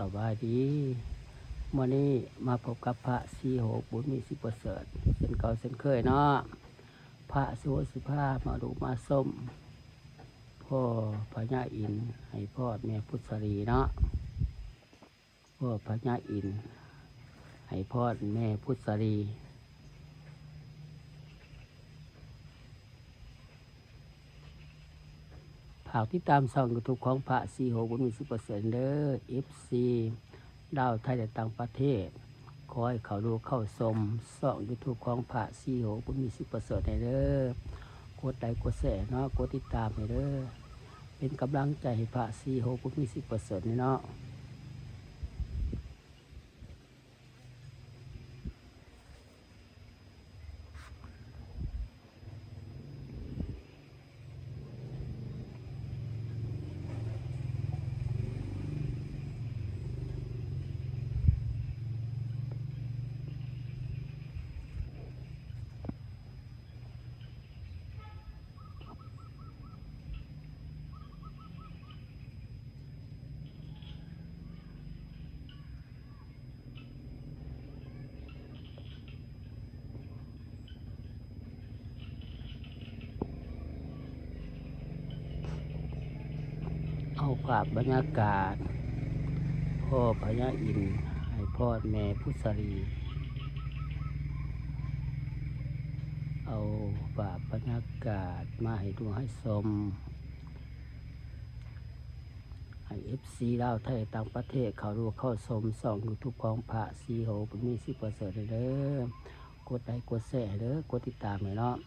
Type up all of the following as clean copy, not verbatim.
สวัสดีมื่อนี้มาพบกับพระสีโหกบุญมีสิประเสริฐเส้นเก่าเส้นเคยเนาะพระสุวสุภามาดูมาส้มพ่อพญาอินให้พ่อแม่พุทธรีเนาะพ่อพญาอินให้พ่อแม่พุทธรีฝากติดตามช่องยูทูบของพระสีโหกบุญมีสิประเสริฐเด้อ FC ดาวไทยและต่างประเทศขอให้เขาดูเข้าชมช่องยูทูบของพระสีโหบุญมีสิประเสริฐในเด้อกดไลค์กดแชร์เนาะกดติดตามในเด้อเป็นกำลังใจให้พระสีโหบุญมีสิประเสริฐเนาะเอาภาพบรรยากาศพ่อพญาอินให้พ่อแม่พุทธรีเอาภาพบรรยากาศมาให้ดูให้ชมให้ FC ดาวไทยต่างประเทศเขาดูเข้าชมช่องยูทูบของพระสีโหบุญมีสิประเสริฐเด้อกดไลค์กดแชร์เด้อกดติดตามให้เนาะ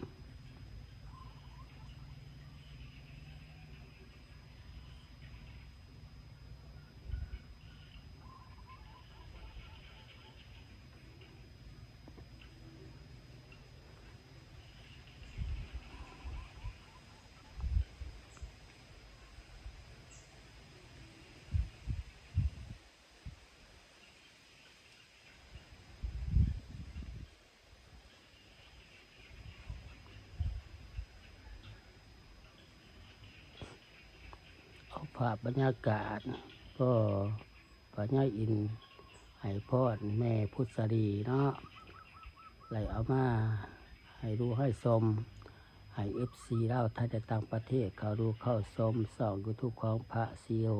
เอาภาพบรรยากาศก็พญาอินให้พ่อแม่พุทธรีเนาะไหลเอามาให้ดูให้ชมให้ FC เล่าวไทยแต่ต่างประเทศเขาดูเข้าชมส่องยูทูบของพระสีโห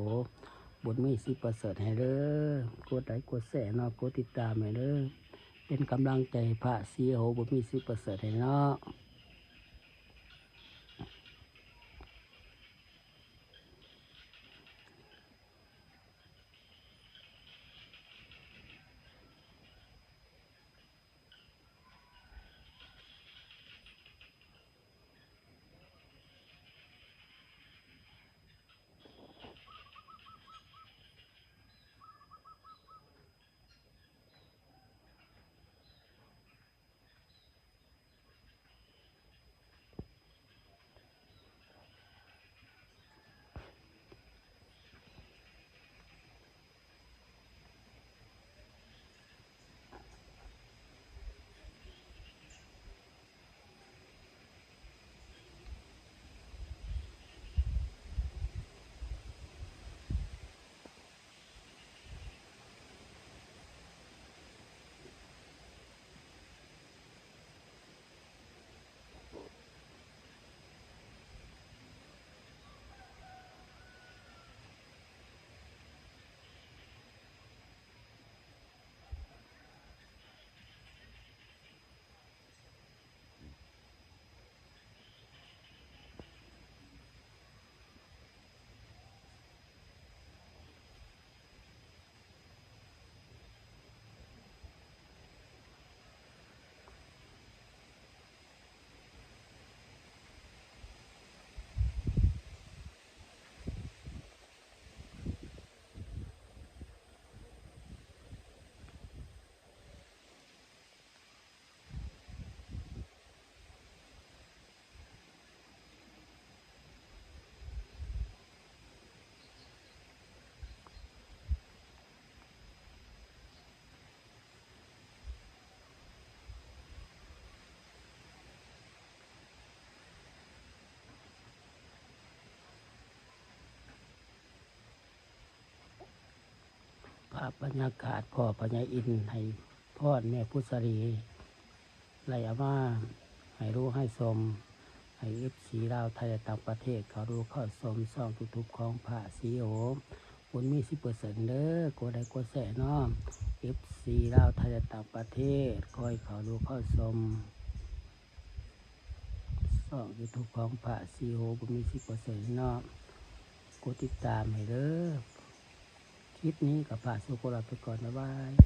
บุญมีสิประเสริฐให้เด้อกดไลค์กดแชร์เนาะกดติดตามให้เด้อเป็นกำลังใจให้พระสีโหบุญมีสิประเสริฐให้เนาะ ภาพบรรยากาศพ่อพญาอินทร์ให้พ่อแม่พุทธรีไหลเอามาให้รู้ให้ชมให้FCลาวไทยและต่างประเทศเขาดูเข้าชมช่องทุกๆของพระศรีโอคุณมี10%เด้อกดได้กดแสเนาะ FC ลาวไทยและต่างประเทศคอยเขาดูเข้าชมช่องYouTubeของพระศรีโอคุณมี10%เนาะกดติดตามให้เด้อคลิปนี้กับพระสุโขทัยไปก่อนบ๊ายบาย